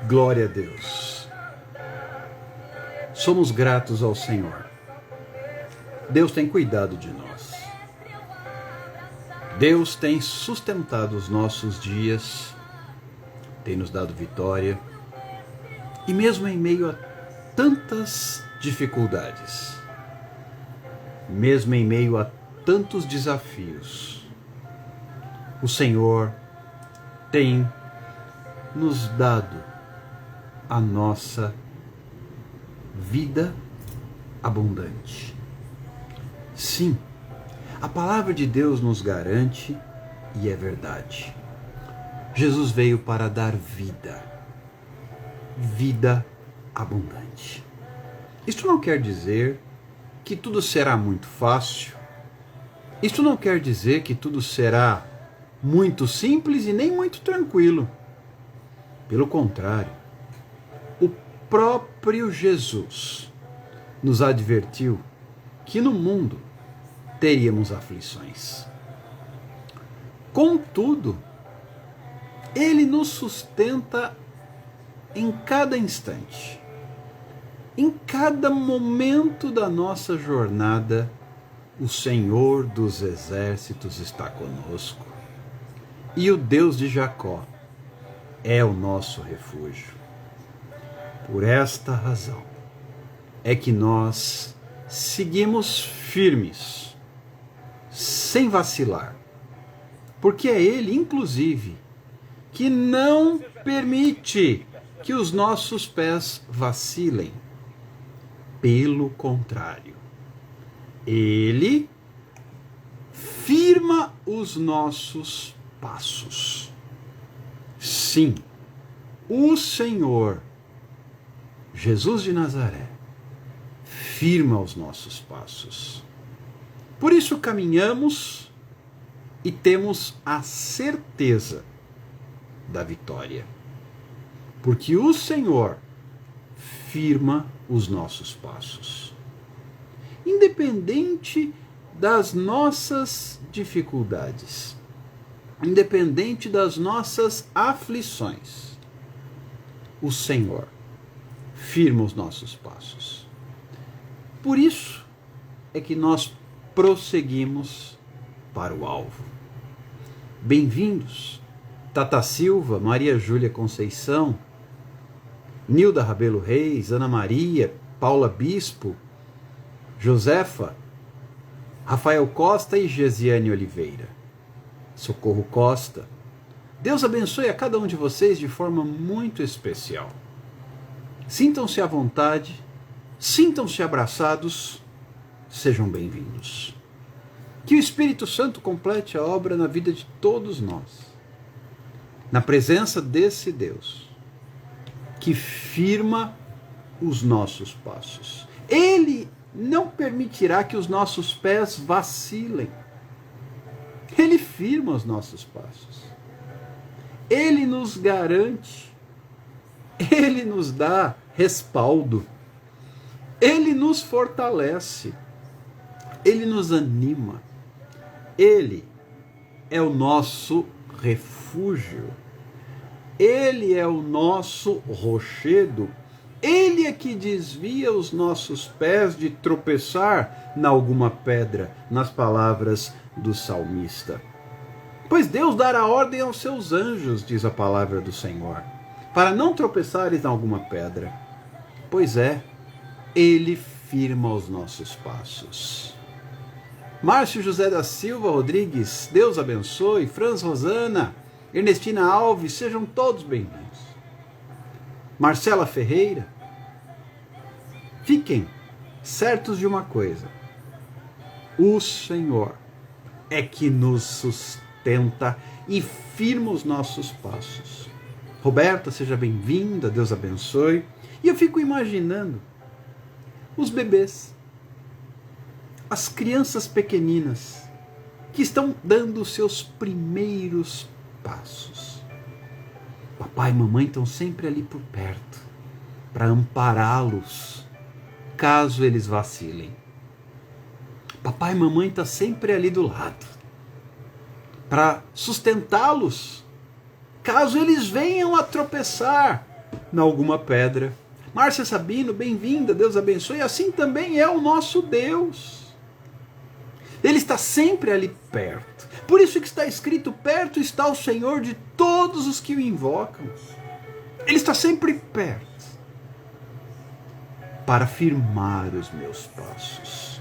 Glória a Deus. Somos gratos ao Senhor. Deus tem cuidado de nós. Deus tem sustentado os nossos dias, tem nos dado vitória. E mesmo em meio a tantas dificuldades, mesmo em meio a tantos desafios, o Senhor tem nos dado a nossa vida abundante. Sim, a palavra de Deus nos garante, e é verdade. Jesus veio para dar vida, vida abundante. Isso não quer dizer que tudo será muito fácil. Isso não quer dizer que tudo será muito simples e nem muito tranquilo. Pelo contrário, o próprio Jesus nos advertiu que no mundo teríamos aflições. Contudo, Ele nos sustenta em cada instante, em cada momento da nossa jornada. O Senhor dos Exércitos está conosco e o Deus de Jacó é o nosso refúgio. Por esta razão é que nós seguimos firmes, sem vacilar, porque é Ele, inclusive, que não permite que os nossos pés vacilem. Pelo contrário, Ele firma os nossos passos. Sim, o Senhor, Jesus de Nazaré, firma os nossos passos. Por isso caminhamos e temos a certeza da vitória. Porque o Senhor firma os nossos passos. Independente das nossas dificuldades, independente das nossas aflições, o Senhor firma os nossos passos. Por isso é que nós prosseguimos para o alvo. Bem-vindos, Tata Silva, Maria Júlia Conceição, Nilda Rabelo Reis, Ana Maria, Paula Bispo, Josefa, Rafael Costa e Gesiane Oliveira, Socorro Costa. Deus abençoe a cada um de vocês de forma muito especial. Sintam-se à vontade, sintam-se abraçados, sejam bem-vindos. Que o Espírito Santo complete a obra na vida de todos nós, na presença desse Deus que firma os nossos passos. Ele não permitirá que os nossos pés vacilem. Ele firma os nossos passos. Ele nos garante. Ele nos dá respaldo. Ele nos fortalece. Ele nos anima. Ele é o nosso refúgio. Ele é o nosso rochedo. Ele é que desvia os nossos pés de tropeçar em alguma pedra, nas palavras do salmista. Pois Deus dará ordem aos seus anjos, diz a palavra do Senhor, para não tropeçares em alguma pedra. Pois é, Ele firma os nossos passos. Márcio José da Silva Rodrigues, Deus abençoe. Franz Rosana, Ernestina Alves, sejam todos bem-vindos. Marcela Ferreira, fiquem certos de uma coisa: o Senhor é que nos sustenta e firma os nossos passos. Roberta, seja bem-vinda, Deus abençoe. E eu fico imaginando os bebês, as crianças pequeninas que estão dando os seus primeiros passos. Papai e mamãe estão sempre ali por perto para ampará-los caso eles vacilem. Papai e mamãe estão sempre ali do lado para sustentá-los caso eles venham a tropeçar em alguma pedra. Márcia Sabino, bem-vinda, Deus abençoe. Assim também é o nosso Deus. Ele está sempre ali perto. Por isso que está escrito, perto está o Senhor de todos os que o invocam. Ele está sempre perto para firmar os meus passos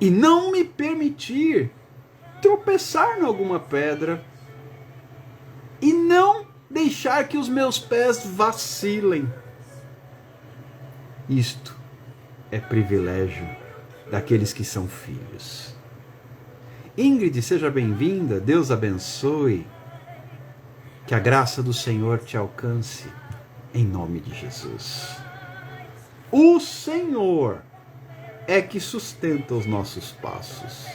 e não me permitir tropeçar em alguma pedra e não deixar que os meus pés vacilem. Isto é privilégio daqueles que são filhos. Ingrid, seja bem-vinda, Deus abençoe, que a graça do Senhor te alcance, em nome de Jesus. O Senhor é que sustenta os nossos passos.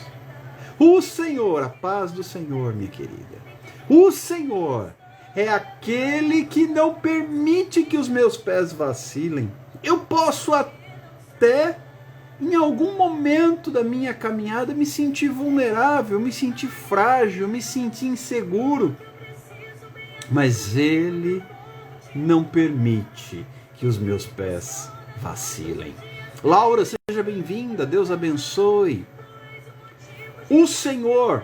O Senhor, a paz do Senhor, minha querida. O Senhor é aquele que não permite que os meus pés vacilem. Eu posso até, em algum momento da minha caminhada, me sentir vulnerável, me sentir frágil, me sentir inseguro. Mas Ele não permite que os meus pés vacilem. Laura, seja bem-vinda, Deus abençoe. O Senhor,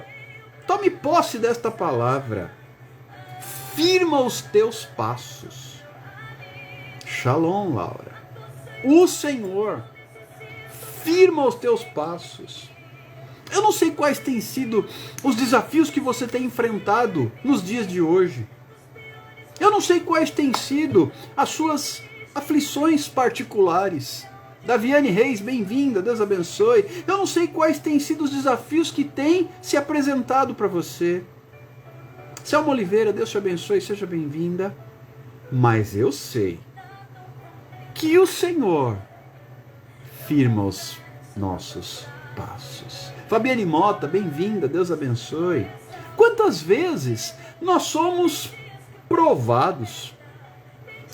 tome posse desta palavra, firma os teus passos. Shalom, Laura. O Senhor firma os teus passos. Eu não sei quais têm sido os desafios que você tem enfrentado nos dias de hoje. Eu não sei quais têm sido as suas aflições particulares. Daviane Reis, bem-vinda, Deus abençoe. Eu não sei quais têm sido os desafios que têm se apresentado para você. Selma Oliveira, Deus te abençoe, seja bem-vinda. Mas eu sei que o Senhor firma os nossos passos. Fabiane Mota, bem-vinda, Deus abençoe. Quantas vezes nós somos provados?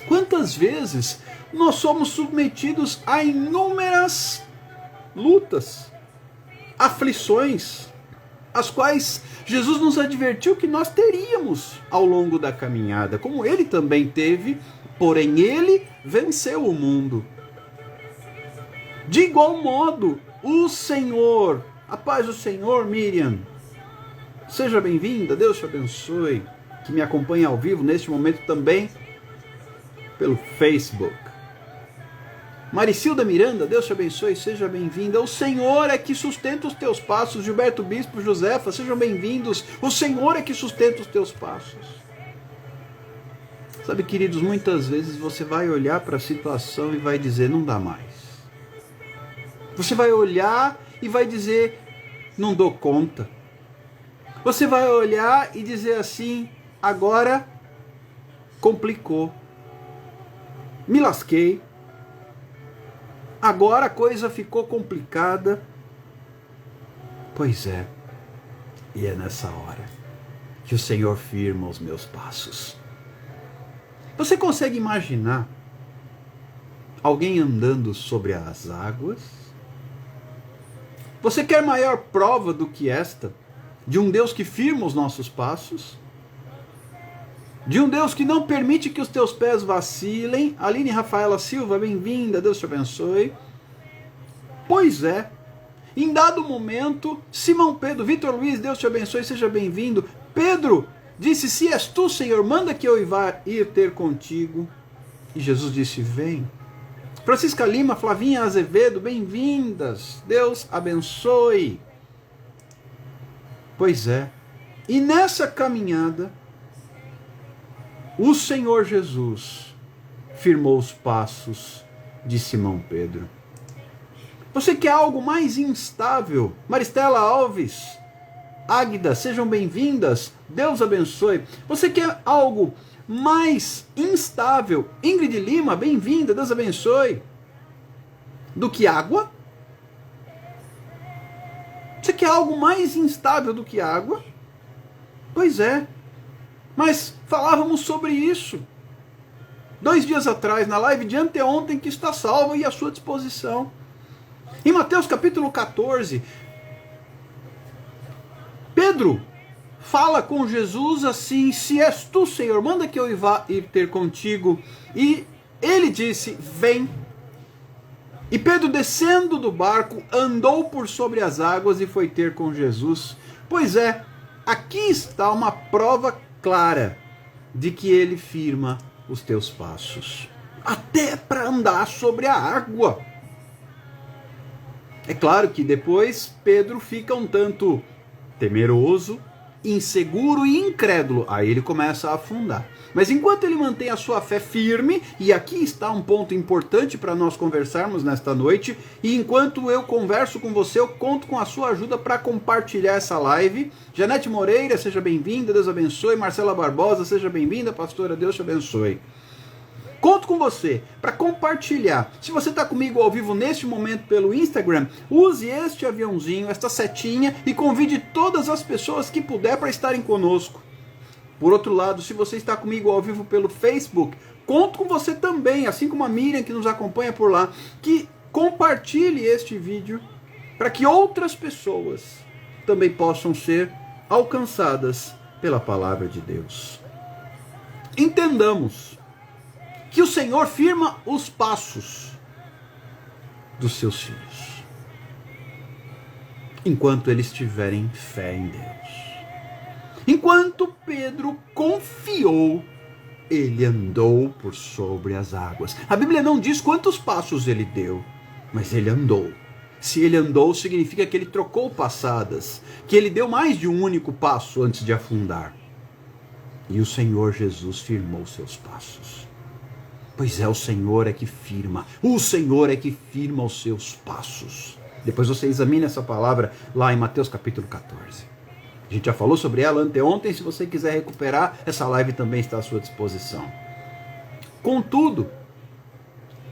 Quantas vezes nós somos submetidos a inúmeras lutas, aflições, as quais Jesus nos advertiu que nós teríamos ao longo da caminhada, como Ele também teve, porém Ele venceu o mundo. De igual modo, o Senhor, a paz do Senhor, Miriam, seja bem-vinda, Deus te abençoe, que me acompanha ao vivo neste momento também pelo Facebook. Maricilda Miranda, Deus te abençoe, seja bem-vinda. O Senhor é que sustenta os teus passos. Gilberto Bispo, Josefa, sejam bem-vindos. O Senhor é que sustenta os teus passos. Sabe, queridos, muitas vezes você vai olhar para a situação e vai dizer, não dá mais. Você vai olhar e vai dizer, não dou conta. Você vai olhar e dizer assim, agora complicou. Me lasquei. Agora a coisa ficou complicada. Pois é. E é nessa hora que o Senhor firma os meus passos. Você consegue imaginar alguém andando sobre as águas? Você quer maior prova do que esta? De um Deus que firma os nossos passos? De um Deus que não permite que os teus pés vacilem? Aline Rafaela Silva, bem-vinda, Deus te abençoe. Pois é, em dado momento, Simão Pedro, Vitor Luiz, Deus te abençoe, seja bem-vindo. Pedro disse, se és tu, Senhor, manda que eu vá ir ter contigo. E Jesus disse, vem. Francisca Lima, Flavinha Azevedo, bem-vindas, Deus abençoe. Pois é, e nessa caminhada, o Senhor Jesus firmou os passos de Simão Pedro. Você quer algo mais instável? Maristela Alves, Águida, sejam bem-vindas. Deus abençoe. Você quer algo mais instável? Ingrid Lima, bem-vinda. Deus abençoe. Do que água? Você quer algo mais instável do que água? Pois é. Mas falávamos sobre isso 2 dias atrás, na live de anteontem, que está salva e à sua disposição. Em Mateus capítulo 14, Pedro fala com Jesus assim: se és tu, Senhor, manda que eu vá ir ter contigo. E ele disse: vem. E Pedro, descendo do barco, andou por sobre as águas e foi ter com Jesus. Pois é, aqui está uma prova clara de que ele firma os teus passos, até para andar sobre a água. É claro que depois Pedro fica um tanto temeroso, inseguro e incrédulo. Aí ele começa a afundar. Mas enquanto ele mantém a sua fé firme, e aqui está um ponto importante para nós conversarmos nesta noite, e enquanto eu converso com você, eu conto com a sua ajuda para compartilhar essa live. Janete Moreira, seja bem-vinda, Deus abençoe. Marcela Barbosa, seja bem-vinda, pastora, Deus te abençoe. Conto com você para compartilhar. Se você está comigo ao vivo neste momento pelo Instagram, use este aviãozinho, esta setinha, e convide todas as pessoas que puder para estarem conosco. Por outro lado, se você está comigo ao vivo pelo Facebook, conto com você também, assim como a Miriam que nos acompanha por lá, que compartilhe este vídeo para que outras pessoas também possam ser alcançadas pela palavra de Deus. Entendamos que o Senhor firma os passos dos seus filhos, enquanto eles tiverem fé em Deus. Enquanto Pedro confiou, ele andou por sobre as águas. A Bíblia não diz quantos passos ele deu, mas ele andou. Se ele andou, significa que ele trocou passadas, que ele deu mais de um único passo antes de afundar. E o Senhor Jesus firmou seus passos. Pois é, o Senhor é que firma. O Senhor é que firma os seus passos. Depois você examina essa palavra lá em Mateus capítulo 14. A gente já falou sobre ela anteontem. Se você quiser recuperar, essa live também está à sua disposição. Contudo,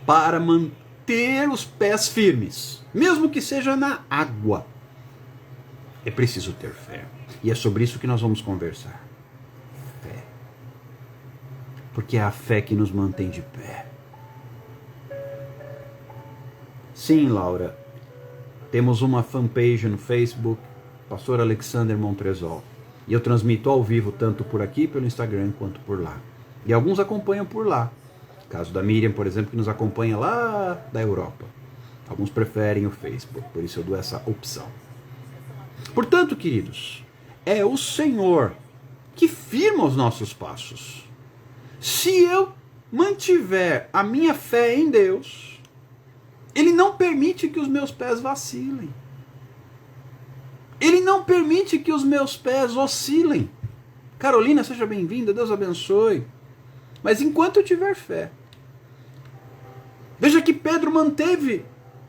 para manter os pés firmes, mesmo que seja na água, é preciso ter fé. E é sobre isso que nós vamos conversar. Fé. Porque é a fé que nos mantém de pé. Sim, Laura, temos uma fanpage no Facebook, Pastor Alexander Montresol. E eu transmito ao vivo tanto por aqui, pelo Instagram, quanto por lá. E alguns acompanham por lá. Caso da Miriam, por exemplo, que nos acompanha lá da Europa. Alguns preferem o Facebook, por isso eu dou essa opção. Portanto, queridos, é o Senhor que firma os nossos passos. Se eu mantiver a minha fé em Deus, Ele não permite que os meus pés vacilem. Ele não permite que os meus pés oscilem. Carolina, seja bem-vinda, Deus abençoe. Mas enquanto eu tiver fé, veja que Pedro manteve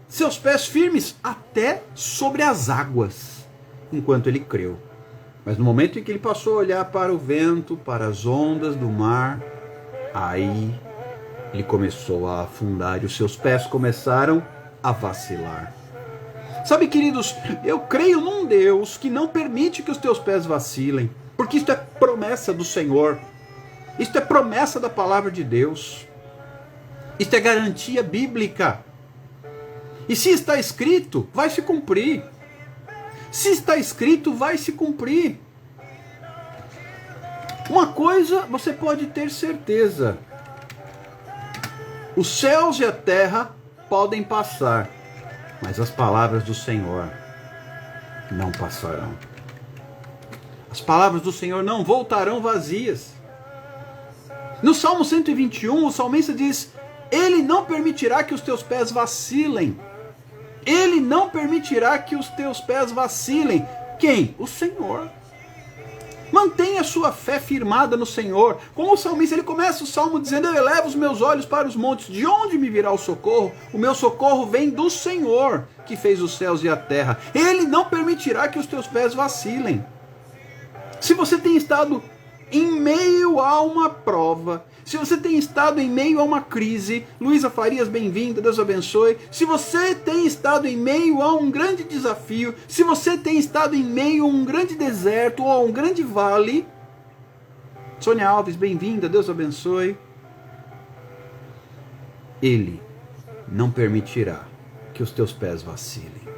seus pés firmes até sobre as águas, enquanto ele creu. Mas no momento em que ele passou a olhar para o vento, para as ondas do mar, aí ele começou a afundar e os seus pés começaram a vacilar. Sabe, queridos, eu creio num Deus que não permite que os teus pés vacilem, porque isto é promessa do Senhor, isto é promessa da palavra de Deus, isto é garantia bíblica. E se está escrito, vai se cumprir. Se está escrito, vai se cumprir. Uma coisa você pode ter certeza: os céus e a terra podem passar, mas as palavras do Senhor não passarão. As palavras do Senhor não voltarão vazias. No Salmo 121, o salmista diz: Ele não permitirá que os teus pés vacilem. Ele não permitirá que os teus pés vacilem. Quem? O Senhor. Mantenha a sua fé firmada no Senhor. Como o salmista, ele começa o salmo dizendo: eu elevo os meus olhos para os montes. De onde me virá o socorro? O meu socorro vem do Senhor, que fez os céus e a terra. Ele não permitirá que os teus pés vacilem. Se você tem estado em meio a uma prova, se você tem estado em meio a uma crise, Luísa Farias, bem-vinda, Deus abençoe. Se você tem estado em meio a um grande desafio, se você tem estado em meio a um grande deserto ou a um grande vale, Sônia Alves, bem-vinda, Deus abençoe. Ele não permitirá que os teus pés vacilem.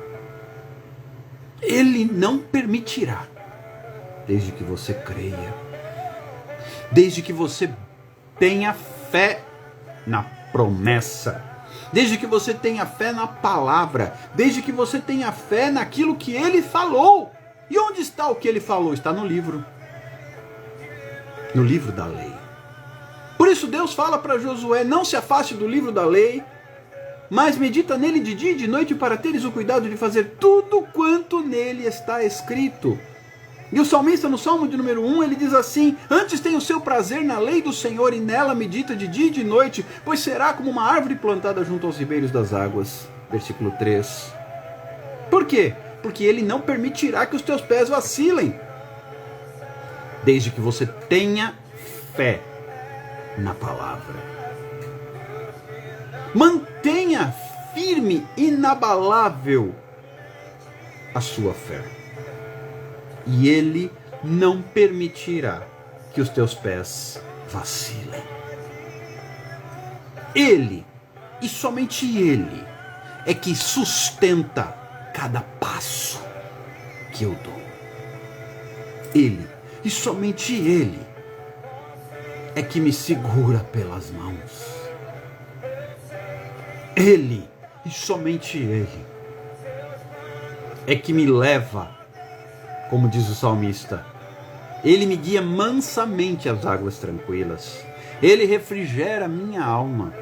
Ele não permitirá. Desde que você creia. Desde que você tenha fé na promessa. Desde que você tenha fé na palavra. Desde que você tenha fé naquilo que ele falou. E onde está o que ele falou? Está no livro. No livro da lei. Por isso Deus fala para Josué: não se afaste do livro da lei, mas medita nele de dia e de noite para teres o cuidado de fazer tudo quanto nele está escrito. E o salmista no Salmo de número 1, ele diz assim: antes tem o seu prazer na lei do Senhor e nela medita de dia e de noite, pois será como uma árvore plantada junto aos ribeiros das águas. Versículo 3. Por quê? Porque ele não permitirá que os teus pés vacilem. Desde que você tenha fé na palavra. Mantenha firme, inabalável a sua fé. E ele não permitirá que os teus pés vacilem. Ele, e somente ele, é que sustenta cada passo que eu dou. Ele, e somente ele, é que me segura pelas mãos. Ele, e somente ele, é que me leva, como diz o salmista, ele me guia mansamente às águas tranquilas. Ele refrigera minha alma.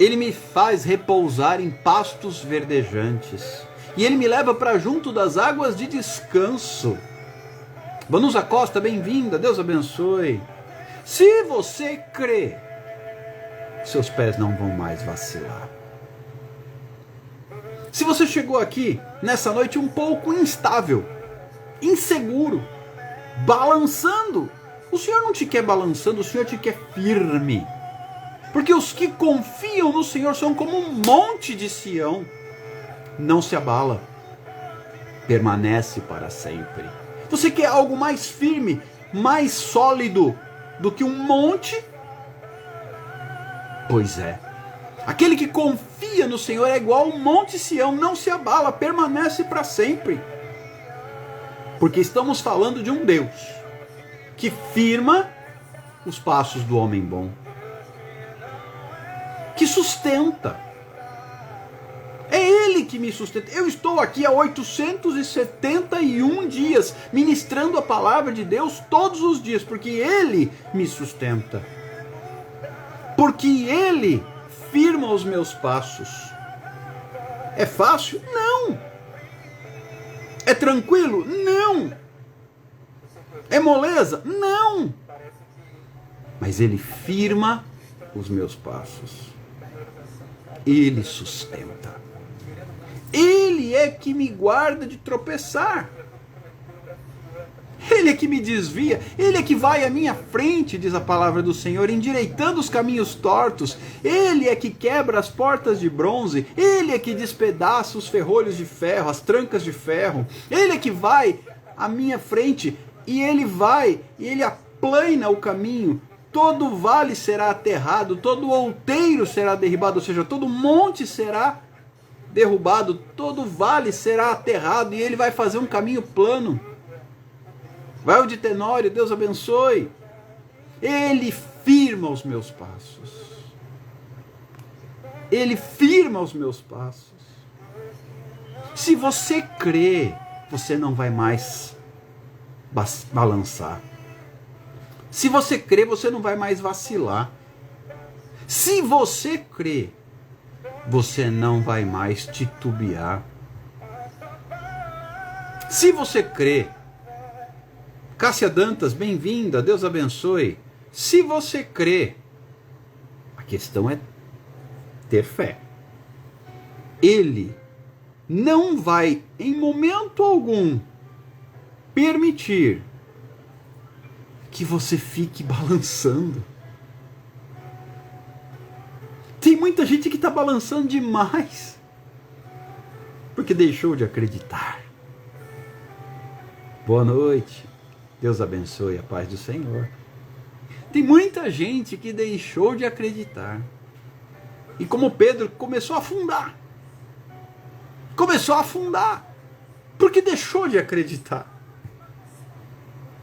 Ele me faz repousar em pastos verdejantes. E ele me leva para junto das águas de descanso. Vanusa Costa, bem-vinda, Deus abençoe. Se você crê, seus pés não vão mais vacilar. Se você chegou aqui nessa noite um pouco instável, inseguro, balançando, o Senhor não te quer balançando, o Senhor te quer firme. Porque os que confiam no Senhor são como um monte de Sião. Não se abala, permanece para sempre. Você quer algo mais firme, mais sólido do que um monte? Pois é. Aquele que confia no Senhor é igual ao monte Sião, não se abala, permanece para sempre. Porque estamos falando de um Deus que firma os passos do homem bom, que sustenta. É Ele que me sustenta. Eu estou aqui há 871 dias ministrando a palavra de Deus todos os dias, porque Ele me sustenta. Porque Ele firma os meus passos. É fácil? Não. É tranquilo? Não. É moleza? Não. Mas Ele firma os meus passos. Ele sustenta. Ele é que me guarda de tropeçar. Ele é que me desvia, Ele é que vai à minha frente, diz a palavra do Senhor, endireitando os caminhos tortos. Ele é que quebra as portas de bronze, Ele é que despedaça os ferrolhos de ferro, as trancas de ferro. Ele é que vai à minha frente, e Ele vai, e Ele aplana o caminho. Todo vale será aterrado, todo outeiro será derribado, ou seja, todo monte será derrubado, todo vale será aterrado, e Ele vai fazer um caminho plano. Vai o de Tenório, Deus abençoe. Ele firma os meus passos. Ele firma os meus passos. Se você crê, você não vai mais balançar. Se você crê, você não vai mais vacilar. Se você crê, você não vai mais titubear. Se você crê, Cássia Dantas, bem-vinda, Deus abençoe. Se você crê, a questão é ter fé. Ele não vai, em momento algum, permitir que você fique balançando. Tem muita gente que está balançando demais, porque deixou de acreditar. Boa noite. Deus abençoe, a paz do Senhor. Tem muita gente que deixou de acreditar. E como Pedro, começou a afundar. Começou a afundar. Porque deixou de acreditar.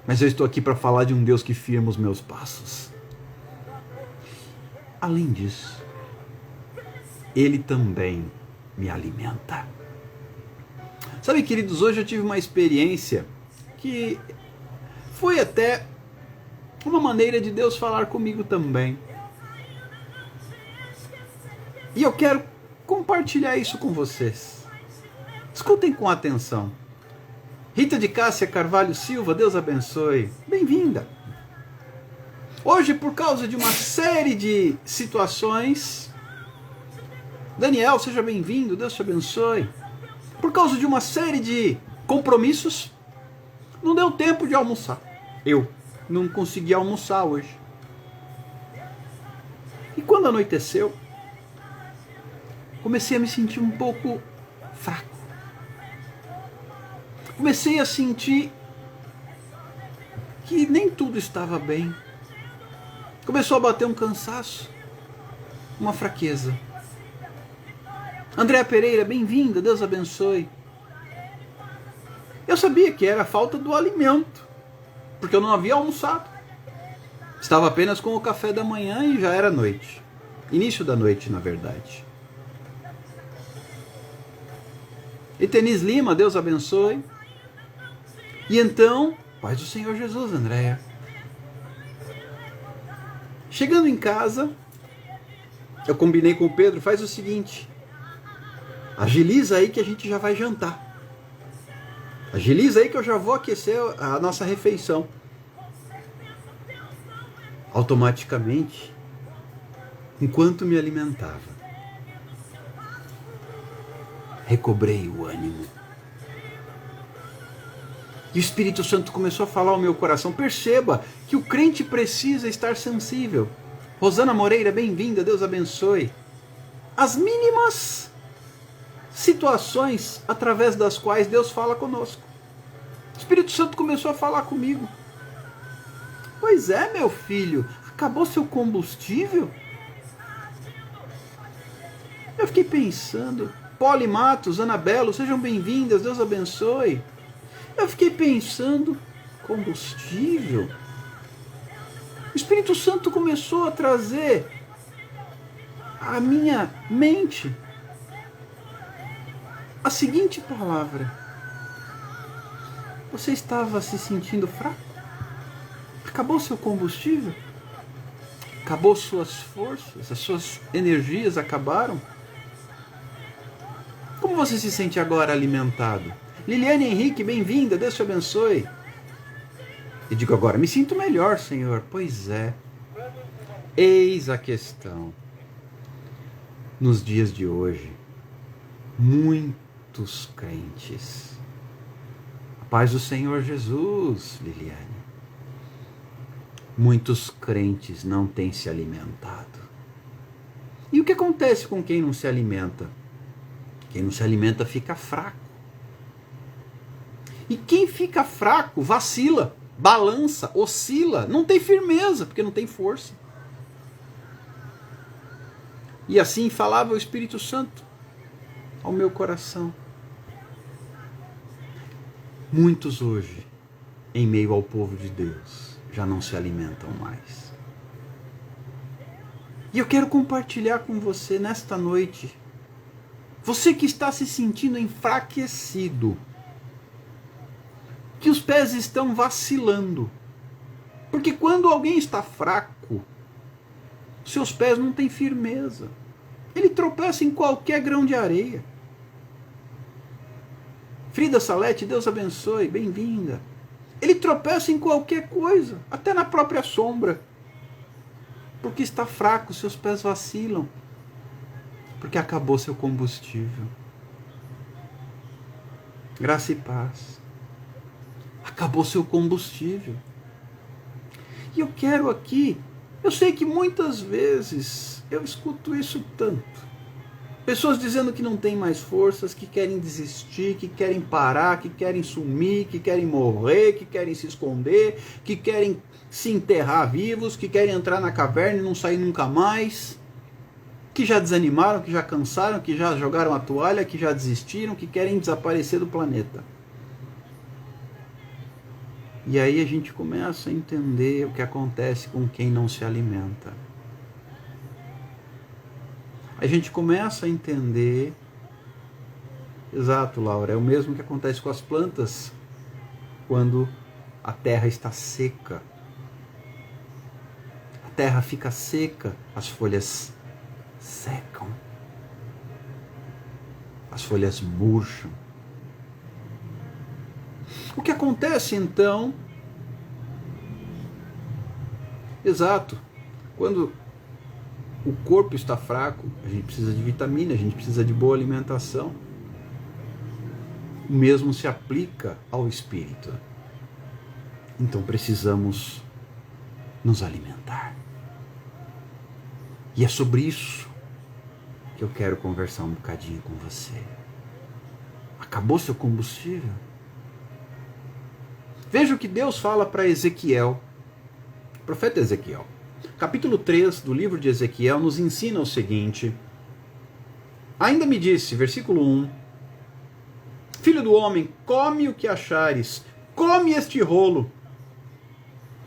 Mas eu estou aqui para falar de um Deus que firma os meus passos. Além disso, Ele também me alimenta. Sabe, queridos, hoje eu tive uma experiência que foi até uma maneira de Deus falar comigo também. E eu quero compartilhar isso com vocês. Escutem com atenção. Rita de Cássia Carvalho Silva, Deus abençoe. Bem-vinda. Hoje, por causa de uma série de situações, Daniel, seja bem-vindo, Deus te abençoe. Por causa de uma série de compromissos, não deu tempo de almoçar. Eu não consegui almoçar hoje. E quando anoiteceu, comecei a me sentir um pouco fraco. Comecei a sentir que nem tudo estava bem. Começou a bater um cansaço, uma fraqueza. Andréa Pereira, bem-vinda, Deus abençoe. Eu sabia que era a falta do alimento, porque eu não havia almoçado. Estava apenas com o café da manhã e já era noite. Início da noite, na verdade. E Tenis Lima, Deus abençoe. E então, paz do Senhor Jesus, Andréa. Chegando em casa, eu combinei com o Pedro, faz o seguinte, agiliza aí que a gente já vai jantar. Agiliza aí que eu já vou aquecer a nossa refeição. Automaticamente, enquanto me alimentava, recobrei o ânimo. E o Espírito Santo começou a falar ao meu coração. Perceba que o crente precisa estar sensível. Rosana Moreira, bem-vinda, Deus abençoe. As mínimas situações através das quais Deus fala conosco. O Espírito Santo começou a falar comigo. Pois é, meu filho, acabou seu combustível? Eu fiquei pensando. Poli Matos, Anabelo, sejam bem-vindas, Deus abençoe. Eu fiquei pensando, combustível? O Espírito Santo começou a trazer à minha mente a seguinte palavra. Você estava se sentindo fraco? Acabou seu combustível? Acabou suas forças? As suas energias acabaram? Como você se sente agora alimentado? Liliane Henrique, bem-vinda, Deus te abençoe. E digo agora, me sinto melhor, Senhor. Pois é. Eis a questão. Nos dias de hoje, muitos crentes. A paz do Senhor Jesus, Liliane. Muitos crentes não têm se alimentado. E o que acontece com quem não se alimenta? Quem não se alimenta fica fraco. E quem fica fraco vacila, balança, oscila, não tem firmeza, porque não tem força. E assim falava o Espírito Santo ao meu coração. Muitos hoje, em meio ao povo de Deus, já não se alimentam mais. E eu quero compartilhar com você nesta noite, você que está se sentindo enfraquecido, que os pés estão vacilando. Porque quando alguém está fraco, seus pés não têm firmeza. Ele tropeça em qualquer grão de areia. Frida Salete, Deus abençoe, bem-vinda. Ele tropeça em qualquer coisa, até na própria sombra. Porque está fraco, seus pés vacilam. Porque acabou seu combustível. Graça e paz. Acabou seu combustível. E eu quero aqui, eu sei que muitas vezes eu escuto isso tanto. Pessoas dizendo que não tem mais forças, que querem desistir, que querem parar, que querem sumir, que querem morrer, que querem se esconder, que querem se enterrar vivos, que querem entrar na caverna e não sair nunca mais, que já desanimaram, que já cansaram, que já jogaram a toalha, que já desistiram, que querem desaparecer do planeta. E aí a gente começa a entender o que acontece com quem não se alimenta. A gente começa a entender, exato, Laura, é o mesmo que acontece com as plantas quando a terra está seca. A terra fica seca, as folhas secam, as folhas murcham. O que acontece então? Exato, quando o corpo está fraco, a gente precisa de vitamina, a gente precisa de boa alimentação. O mesmo se aplica ao espírito. Então precisamos nos alimentar. E é sobre isso que eu quero conversar um bocadinho com você. Acabou seu combustível? Veja o que Deus fala para Ezequiel, o profeta Ezequiel. Capítulo 3 do livro de Ezequiel nos ensina o seguinte. Ainda me disse, versículo 1, Filho do homem, come o que achares, come este rolo.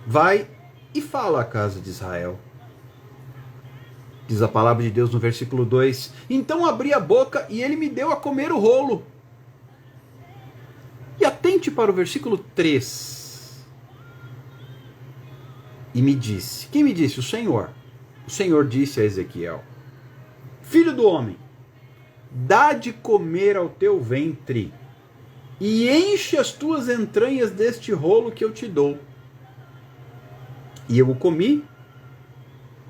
Vai e fala à casa de Israel. Diz a palavra de Deus no versículo 2, então abri a boca e ele me deu a comer o rolo. E atente para o versículo 3. E me disse, quem me disse? O Senhor. O Senhor disse a Ezequiel, Filho do homem, dá de comer ao teu ventre e enche as tuas entranhas deste rolo que eu te dou. E eu o comi,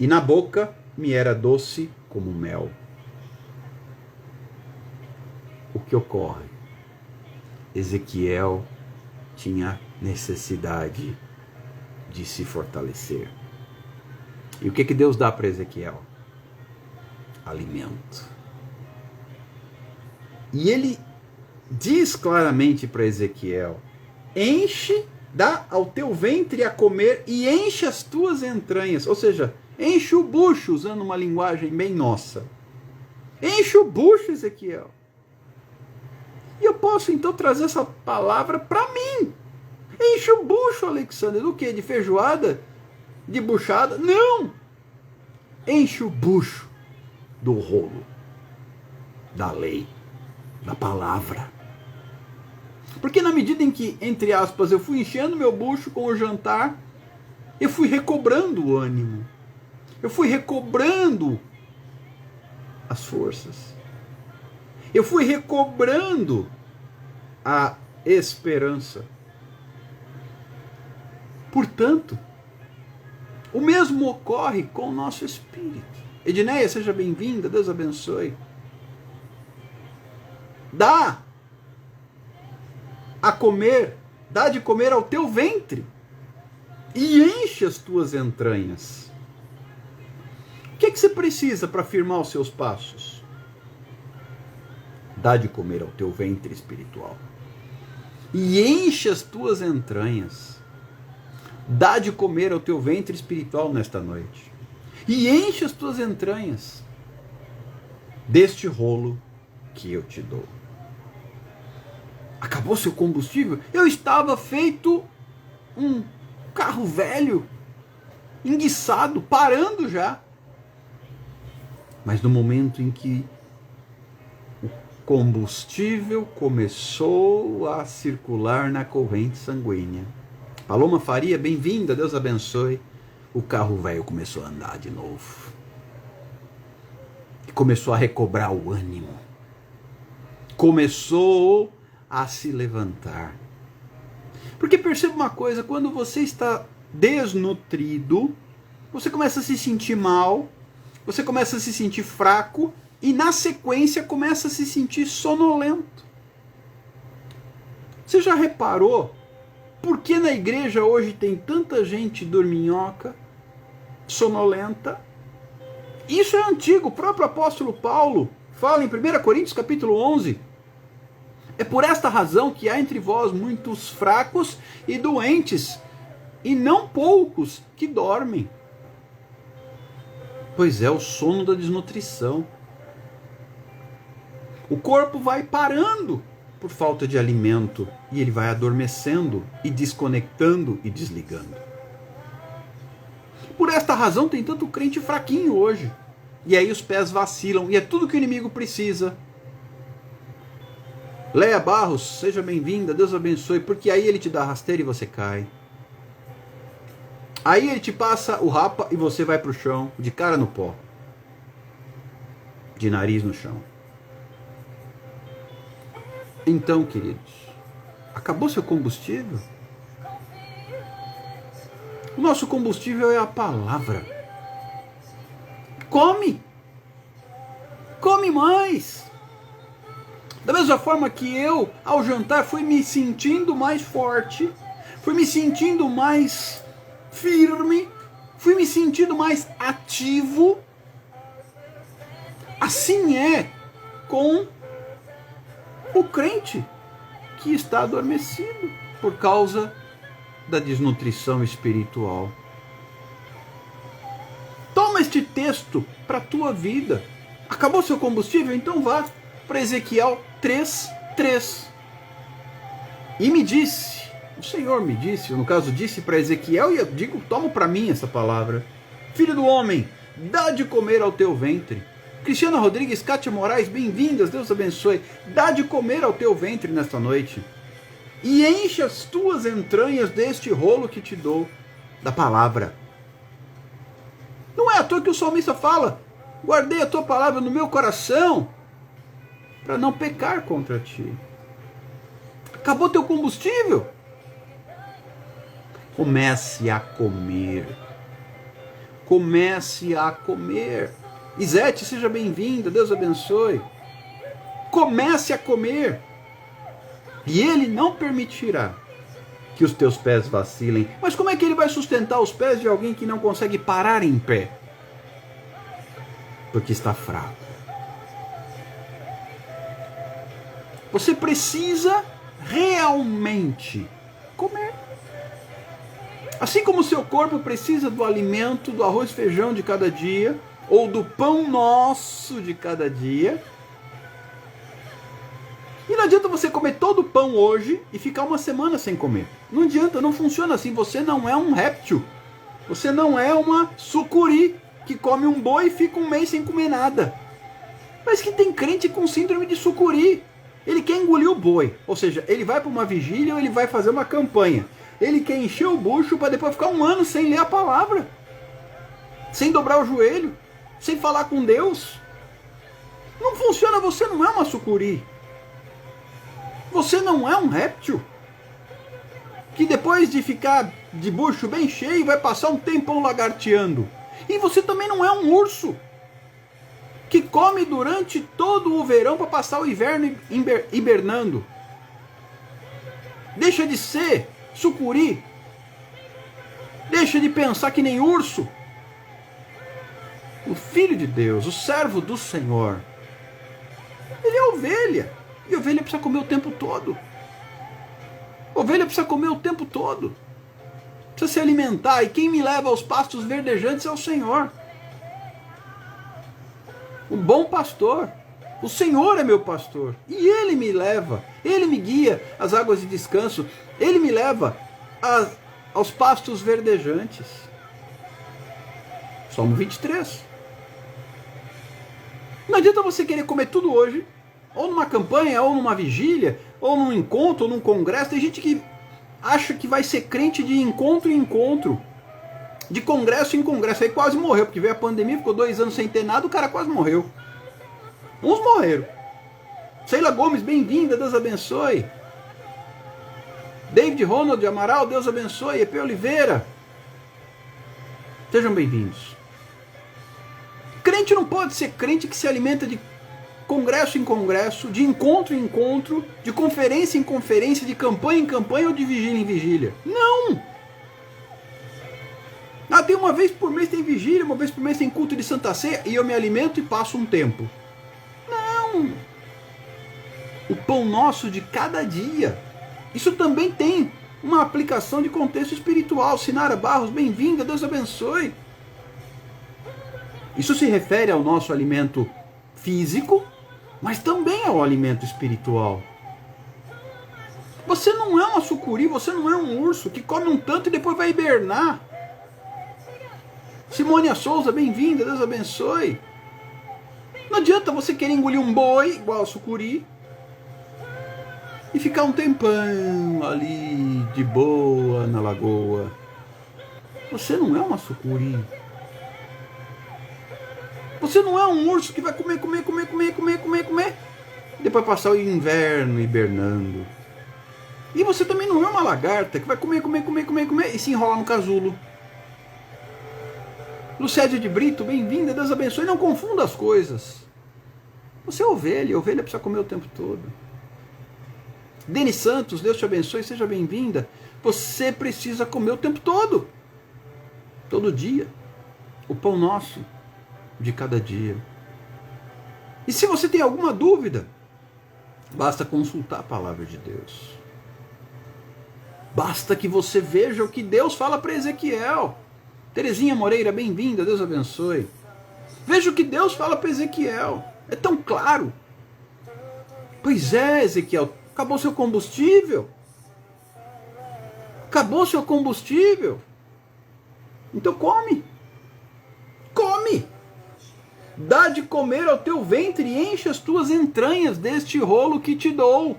e na boca me era doce como mel. O que ocorre? Ezequiel tinha necessidade de se fortalecer. E o que Deus dá para Ezequiel? Alimento. E ele diz claramente para Ezequiel, enche, dá ao teu ventre a comer e enche as tuas entranhas, ou seja, enche o bucho, usando uma linguagem bem nossa. Enche o bucho, Ezequiel. E eu posso então trazer essa palavra para mim. Enche o bucho, Alexandre, do quê? De feijoada? De buchada? Não! Enche o bucho do rolo, da lei, da palavra. Porque na medida em que, entre aspas, eu fui enchendo meu bucho com o jantar, eu fui recobrando o ânimo. Eu fui recobrando as forças. Eu fui recobrando a esperança. Portanto, o mesmo ocorre com o nosso espírito. Edneia, seja bem-vinda, Deus abençoe. Dá a comer, dá de comer ao teu ventre e enche as tuas entranhas. O que você precisa para firmar os seus passos? Dá de comer ao teu ventre espiritual e enche as tuas entranhas. Dá de comer ao teu ventre espiritual nesta noite e enche as tuas entranhas deste rolo que eu te dou. Acabou seu combustível? Eu estava feito um carro velho, enguiçado, parando já. Mas no momento em que o combustível começou a circular na corrente sanguínea, Paloma Faria, bem-vinda, Deus abençoe, o carro velho começou a andar de novo. E começou a recobrar o ânimo. Começou a se levantar. Porque perceba uma coisa, quando você está desnutrido, você começa a se sentir mal, você começa a se sentir fraco e na sequência começa a se sentir sonolento. Você já reparou por que na igreja hoje tem tanta gente dorminhoca, sonolenta? Isso é antigo, o próprio apóstolo Paulo fala em 1 Coríntios capítulo 11. É por esta razão que há entre vós muitos fracos e doentes, e não poucos que dormem. Pois é, o sono da desnutrição. O corpo vai parando por falta de alimento, e ele vai adormecendo e desconectando e desligando. Por esta razão tem tanto crente fraquinho hoje. E aí os pés vacilam, e é tudo que o inimigo precisa. Leia Barros, seja bem-vinda, Deus abençoe, porque aí ele te dá rasteira e você cai. Aí ele te passa o rapa e você vai para o chão, de cara no pó. De nariz no chão. Então, queridos, acabou seu combustível? O nosso combustível é a palavra. Come! Come mais! Da mesma forma que eu, ao jantar, fui me sentindo mais forte, fui me sentindo mais firme, fui me sentindo mais ativo, assim é com o crente que está adormecido por causa da desnutrição espiritual. Toma este texto para a tua vida. Acabou seu combustível? Então vá para Ezequiel 3:3. E me disse, o Senhor me disse, no caso disse para Ezequiel, e eu digo, tomo para mim essa palavra: filho do homem, dá de comer ao teu ventre. Cristiana Rodrigues, Cátia Moraes, bem-vindas, Deus abençoe. Dá de comer ao teu ventre nesta noite. E enche as tuas entranhas deste rolo que te dou, da palavra. Não é à toa que o salmista fala: guardei a tua palavra no meu coração, para não pecar contra ti. Acabou teu combustível? Comece a comer. Comece a comer. Isete, seja bem-vinda, Deus abençoe. Comece a comer. E ele não permitirá que os teus pés vacilem. Mas como é que ele vai sustentar os pés de alguém que não consegue parar em pé? Porque está fraco. Você precisa realmente comer. Assim como o seu corpo precisa do alimento, do arroz e feijão de cada dia, ou do pão nosso de cada dia. E não adianta você comer todo o pão hoje e ficar uma semana sem comer. Não adianta, não funciona assim. Você não é um réptil. Você não é uma sucuri que come um boi e fica um mês sem comer nada. Mas que tem crente com síndrome de sucuri. Ele quer engolir o boi. Ou seja, ele vai para uma vigília ou ele vai fazer uma campanha. Ele quer encher o bucho para depois ficar um ano sem ler a palavra. Sem dobrar o joelho. Sem falar com Deus. Não funciona, você não é uma sucuri. Você não é um réptil que depois de ficar de bucho bem cheio vai passar um tempão lagarteando. E você também não é um urso que come durante todo o verão para passar o inverno hibernando. Deixa de ser sucuri. Deixa de pensar que nem urso. O Filho de Deus, o servo do Senhor, ele é ovelha. E ovelha precisa comer o tempo todo. Ovelha precisa comer o tempo todo. Precisa se alimentar. E quem me leva aos pastos verdejantes é o Senhor. O bom pastor. O Senhor é meu pastor. E Ele me leva. Ele me guia às águas de descanso. Ele me leva aos pastos verdejantes. Salmo 23. Não adianta você querer comer tudo hoje, ou numa campanha, ou numa vigília, ou num encontro, ou num congresso. Tem gente que acha que vai ser crente de encontro em encontro, de congresso em congresso. Aí quase morreu, porque veio a pandemia, ficou 2 anos sem ter nada, o cara quase morreu. Uns morreram. Sheila Gomes, bem-vinda, Deus abençoe. David Ronald Amaral, Deus abençoe. EP Oliveira, sejam bem-vindos. Crente não pode ser crente que se alimenta de congresso em congresso, de encontro em encontro, de conferência em conferência, de campanha em campanha ou de vigília em vigília. Não! Tem uma vez por mês tem vigília, uma vez por mês tem culto de Santa Ceia e eu me alimento e passo um tempo. Não! O pão nosso de cada dia. Isso também tem uma aplicação de contexto espiritual. Sinara Barros, bem-vinda, Deus abençoe. Isso se refere ao nosso alimento físico, mas também ao alimento espiritual. Você não é uma sucuri, você não é um urso que come um tanto e depois vai hibernar. Simônia Souza, bem-vinda, Deus abençoe. Não adianta você querer engolir um boi, igual a sucuri, e ficar um tempão ali, de boa, na lagoa. Você não é uma sucuri. Você não é um urso que vai comer, depois passar o inverno hibernando. E você também não é uma lagarta que vai comer, e se enrola no casulo. Lucédia de Brito, bem-vinda, Deus abençoe. Não confunda as coisas. Você é ovelha, ovelha precisa comer o tempo todo. Denis Santos, Deus te abençoe, seja bem-vinda. Você precisa comer o tempo todo. Todo dia. O pão nosso de cada dia. E se você tem alguma dúvida, basta consultar a palavra de Deus. Basta que você veja o que Deus fala para Ezequiel. Terezinha Moreira, bem-vinda, Deus abençoe. Veja o que Deus fala para Ezequiel. É tão claro. Pois é, Ezequiel, acabou seu combustível. Acabou seu combustível. Então come. Come. Dá de comer ao teu ventre e enche as tuas entranhas deste rolo que te dou.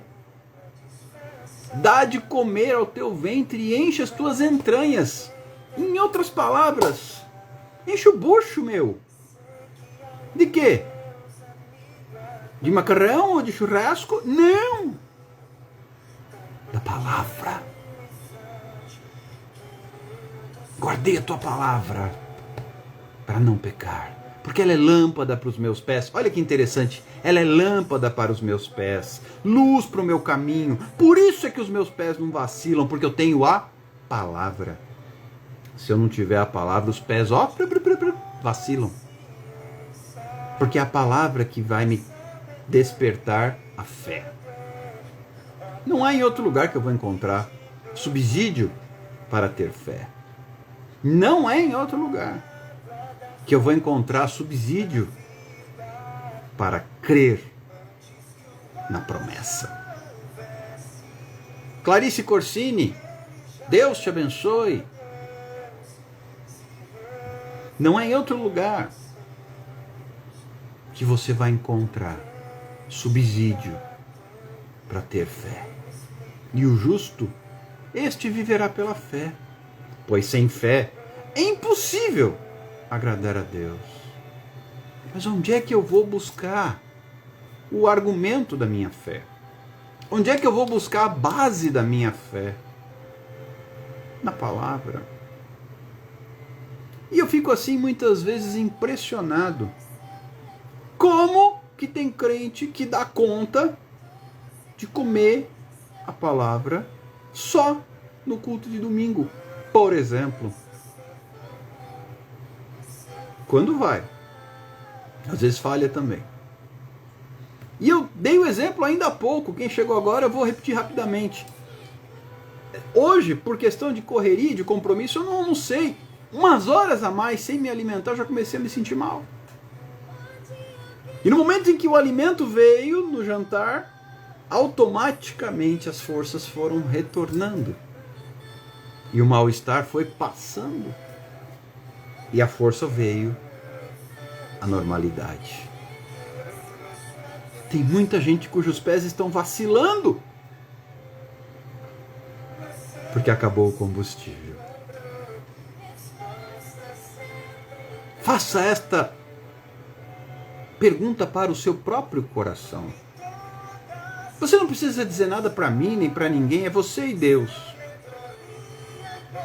Dá de comer ao teu ventre e enche as tuas entranhas. Em outras palavras, enche o bucho, meu. De quê? De macarrão ou de churrasco? Não. Da palavra. Guardei a tua palavra para não pecar. Porque ela é lâmpada para os meus pés. Olha que interessante. Ela é lâmpada para os meus pés. Luz para o meu caminho. Por isso é que os meus pés não vacilam. Porque eu tenho a palavra. Se eu não tiver a palavra, os pés vacilam. Porque é a palavra que vai me despertar a fé. Não há em outro lugar que eu vou encontrar subsídio para ter fé. Não é em outro lugar que eu vou encontrar subsídio para crer na promessa. Clarice Corsini, Deus te abençoe. Não é em outro lugar que você vai encontrar subsídio para ter fé. E o justo, este viverá pela fé. Pois sem fé é impossível agradar a Deus. Mas onde é que eu vou buscar o argumento da minha fé? Onde é que eu vou buscar a base da minha fé? Na palavra. E eu fico assim muitas vezes impressionado. Como que tem crente que dá conta de comer a palavra só no culto de domingo, por exemplo? Quando vai. Às vezes falha também. E eu dei o exemplo ainda há pouco. Quem chegou agora eu vou repetir rapidamente. Hoje, por questão de correria, de compromisso, eu não almocei. Umas horas a mais sem me alimentar, eu já comecei a me sentir mal. E no momento em que o alimento veio no jantar, automaticamente as forças foram retornando. E o mal-estar foi passando. E a força veio, a normalidade. Tem muita gente cujos pés estão vacilando. Porque acabou o combustível. Faça esta pergunta para o seu próprio coração. Você não precisa dizer nada para mim, nem para ninguém, é você e Deus.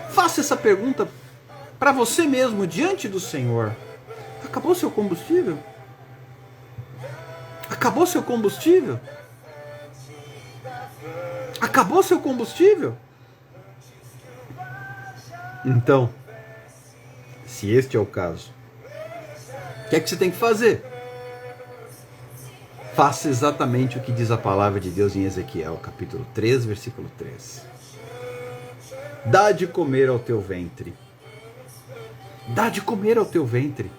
Faça essa pergunta para você mesmo, diante do Senhor. Acabou seu combustível? Acabou seu combustível? Acabou seu combustível? Então, se este é o caso, o que é que você tem que fazer? Faça exatamente o que diz a palavra de Deus em Ezequiel, capítulo 3, versículo 3. Dá de comer ao teu ventre. Dá de comer ao teu ventre.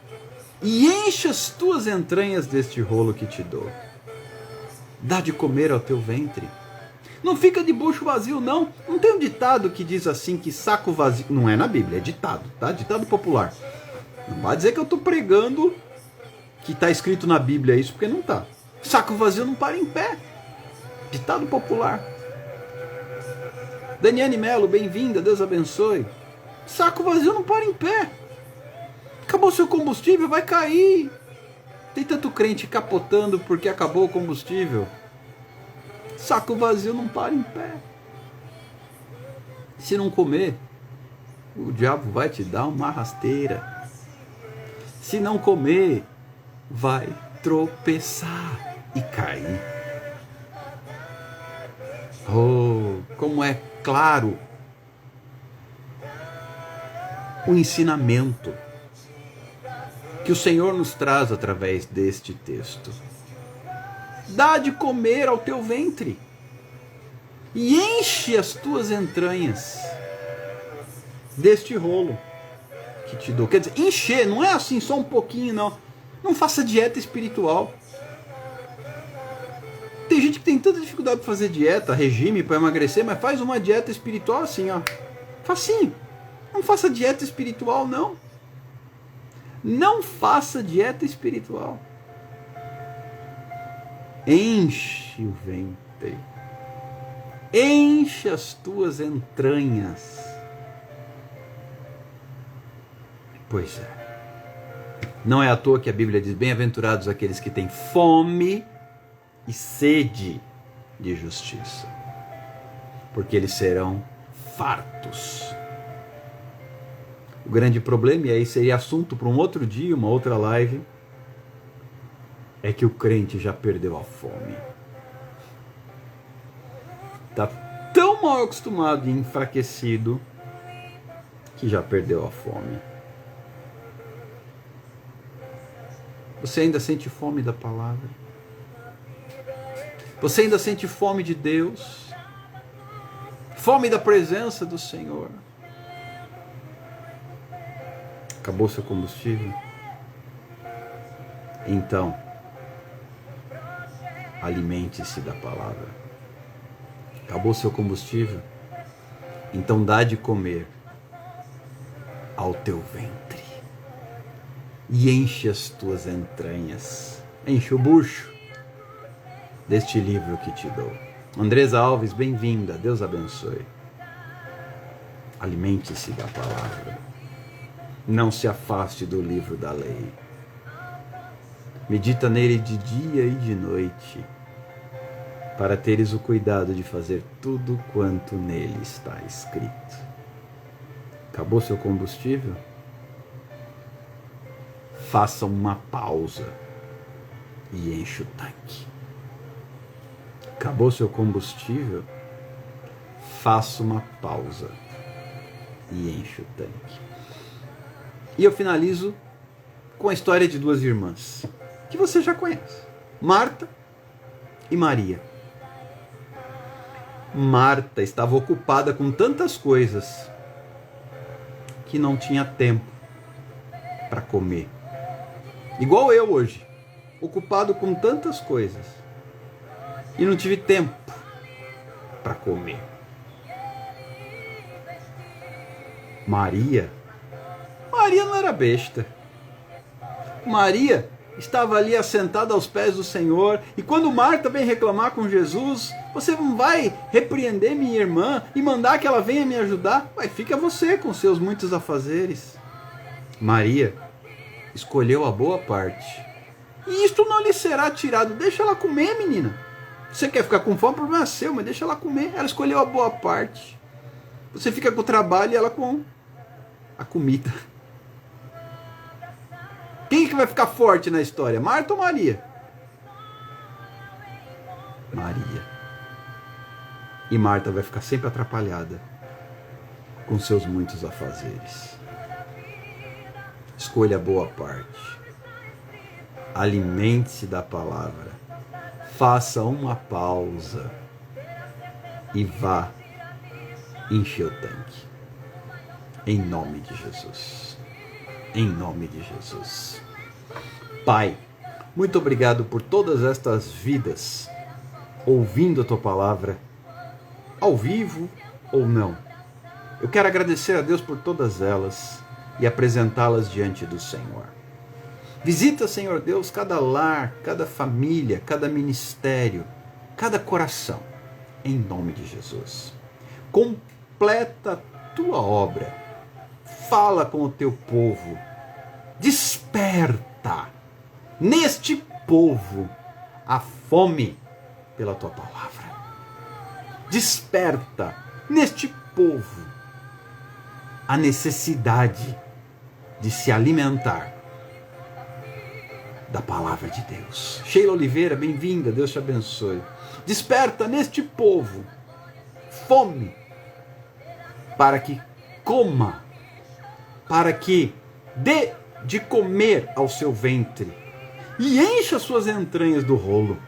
E enche as tuas entranhas deste rolo que te dou. Dá de comer ao teu ventre. Não fica de bucho vazio, não. Não tem um ditado que diz assim, que saco vazio... Não é na Bíblia, é ditado, tá? Ditado popular. Não vai dizer que eu estou pregando que está escrito na Bíblia isso, porque não está. Saco vazio não para em pé. Ditado popular. Daniane Melo, bem-vinda, Deus abençoe. Saco vazio não para em pé. Acabou seu combustível, vai cair. Tem tanto crente capotando porque acabou o combustível. Saco vazio não para em pé. Se não comer, o diabo vai te dar uma rasteira. Se não comer, vai tropeçar e cair. Oh, como é claro o ensinamento que o Senhor nos traz através deste texto. Dá de comer ao teu ventre e enche as tuas entranhas deste rolo que te dou. Quer dizer, encher, não é assim só um pouquinho, não. Não faça dieta espiritual. Tem gente que tem tanta dificuldade para fazer dieta, regime para emagrecer, mas faz uma dieta espiritual assim, ó. Facinho. Não faça dieta espiritual, não. Não faça dieta espiritual. Enche o ventre. Enche as tuas entranhas. Pois é. Não é à toa que a Bíblia diz: bem-aventurados aqueles que têm fome e sede de justiça, porque eles serão fartos. O grande problema, e aí seria assunto para um outro dia, uma outra live, é que o crente já perdeu a fome. Está tão mal acostumado e enfraquecido que já perdeu a fome. Você ainda sente fome da palavra? Você ainda sente fome de Deus? Fome da presença do Senhor? Acabou seu combustível? Então, alimente-se da palavra. Acabou seu combustível? Então dá de comer ao teu ventre e enche as tuas entranhas. Enche o bucho deste livro que te dou. Andresa Alves, bem-vinda, Deus abençoe. Alimente-se da palavra. Não se afaste do livro da lei. Medita nele de dia e de noite, para teres o cuidado de fazer tudo quanto nele está escrito. Acabou seu combustível? Faça uma pausa e enche o tanque. Acabou seu combustível? Faça uma pausa e enche o tanque. E eu finalizo com a história de duas irmãs, que você já conhece. Marta e Maria. Marta estava ocupada com tantas coisas que não tinha tempo para comer. Igual eu hoje, ocupado com tantas coisas e não tive tempo para comer. Maria não era besta. Maria estava ali assentada aos pés do Senhor, e quando Marta vem reclamar com Jesus: você não vai repreender minha irmã e mandar que ela venha me ajudar? Vai, fica você com seus muitos afazeres. Maria escolheu a boa parte, e isto não lhe será tirado. Deixa ela comer, menina. Você quer ficar com fome, o problema é seu, mas deixa ela comer. Ela escolheu a boa parte. Você fica com o trabalho e ela com a comida. Quem é que vai ficar forte na história? Marta ou Maria? Maria. E Marta vai ficar sempre atrapalhada com seus muitos afazeres. Escolha a boa parte. Alimente-se da palavra. Faça uma pausa e vá encher o tanque. Em nome de Jesus. Em nome de Jesus. Pai, muito obrigado por todas estas vidas ouvindo a Tua palavra ao vivo ou não. Eu quero agradecer a Deus por todas elas e apresentá-las diante do Senhor. Visita, Senhor Deus, cada lar, cada família, cada ministério, cada coração, em nome de Jesus. Completa a tua obra, fala com o teu povo, desperta neste povo a fome pela tua palavra. Desperta neste povo a necessidade de se alimentar da palavra de Deus. Sheila Oliveira, bem-vinda, Deus te abençoe. Desperta neste povo fome para que coma, para que dê de comer ao seu ventre e encha suas entranhas do rolo,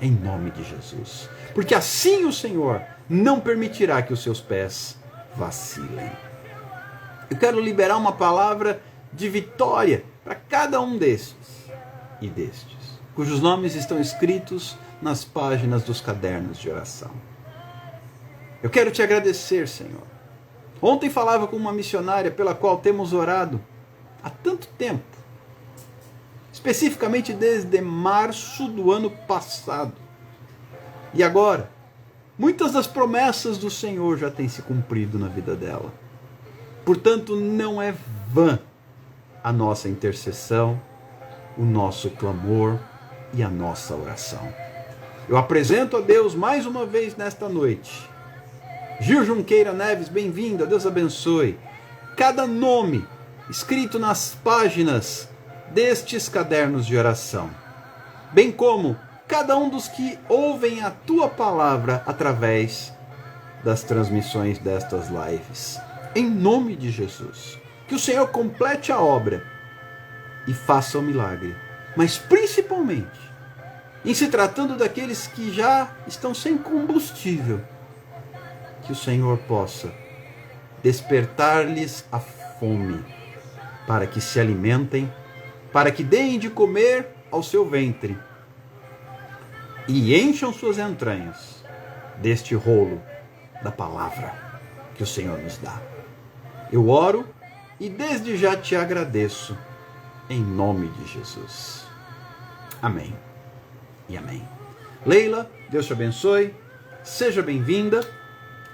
em nome de Jesus. Porque assim o Senhor não permitirá que os seus pés vacilem. Eu quero liberar uma palavra de vitória para cada um destes e destes, cujos nomes estão escritos nas páginas dos cadernos de oração. Eu quero te agradecer, Senhor. Ontem falava com uma missionária pela qual temos orado há tanto tempo, especificamente desde março do ano passado. E agora, muitas das promessas do Senhor já têm se cumprido na vida dela. Portanto, não é vã a nossa intercessão, o nosso clamor e a nossa oração. Eu apresento a Deus mais uma vez nesta noite. Gil Junqueira Neves, bem-vinda, Deus abençoe. Cada nome escrito nas páginas destes cadernos de oração, bem como cada um dos que ouvem a tua palavra através das transmissões destas lives. Em nome de Jesus, que o Senhor complete a obra e faça o milagre, mas principalmente, em se tratando daqueles que já estão sem combustível, que o Senhor possa despertar-lhes a fome, para que se alimentem, para que deem de comer ao seu ventre e encham suas entranhas deste rolo da palavra que o Senhor nos dá. Eu oro e desde já te agradeço, em nome de Jesus. Amém e amém. Leila, Deus te abençoe, seja bem-vinda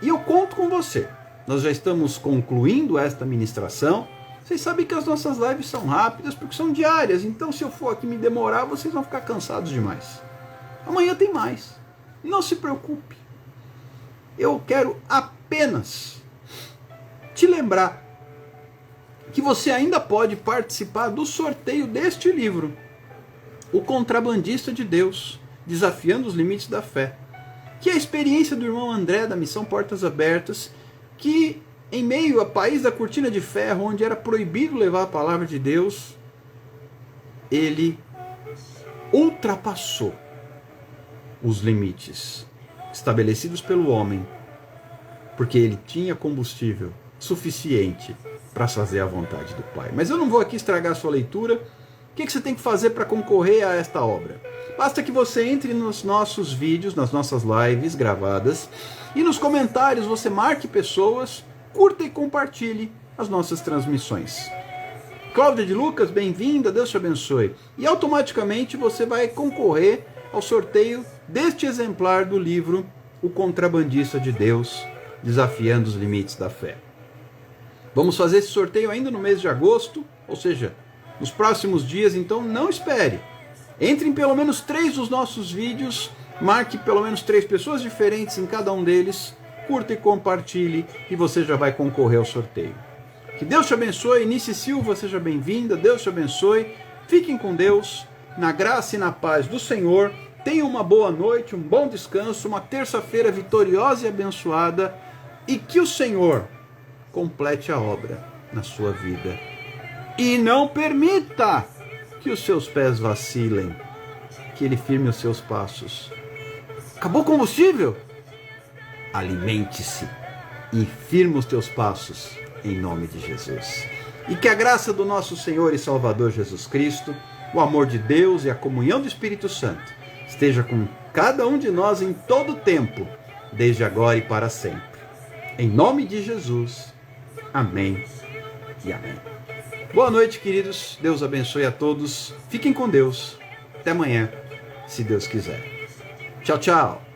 e eu conto com você. Nós já estamos concluindo esta ministração. Vocês sabem que as nossas lives são rápidas porque são diárias, então se eu for aqui me demorar, vocês vão ficar cansados demais. Amanhã tem mais. Não se preocupe. Eu quero apenas te lembrar que você ainda pode participar do sorteio deste livro, O Contrabandista de Deus, Desafiando os Limites da Fé, que é a experiência do irmão André da Missão Portas Abertas, que em meio a país da cortina de ferro, onde era proibido levar a palavra de Deus, ele ultrapassou os limites estabelecidos pelo homem, porque ele tinha combustível suficiente para fazer a vontade do Pai. Mas eu não vou aqui estragar a sua leitura. O que você tem que fazer para concorrer a esta obra? Basta que você entre nos nossos vídeos, nas nossas lives gravadas, e nos comentários você marque pessoas, curta e compartilhe as nossas transmissões. Cláudia de Lucas, bem-vinda, Deus te abençoe. E automaticamente você vai concorrer ao sorteio deste exemplar do livro O Contrabandista de Deus, Desafiando os Limites da Fé. Vamos fazer esse sorteio ainda no mês de agosto, ou seja, nos próximos dias, então não espere. Entre em pelo menos 3 dos nossos vídeos, marque pelo menos 3 pessoas diferentes em cada um deles, curta e compartilhe e você já vai concorrer ao sorteio. Que Deus te abençoe. Nice Silva, seja bem-vinda, Deus te abençoe. Fiquem com Deus, na graça e na paz do Senhor. Tenham uma boa noite, um bom descanso, uma terça-feira vitoriosa e abençoada, e que o Senhor complete a obra na sua vida. E não permita que os seus pés vacilem, que Ele firme os seus passos. Acabou o combustível? Alimente-se e firme os teus passos, em nome de Jesus. E que a graça do nosso Senhor e Salvador Jesus Cristo, o amor de Deus e a comunhão do Espírito Santo esteja com cada um de nós em todo o tempo, desde agora e para sempre. Em nome de Jesus. Amém e amém. Boa noite, queridos. Deus abençoe a todos. Fiquem com Deus. Até amanhã, se Deus quiser. Tchau, tchau.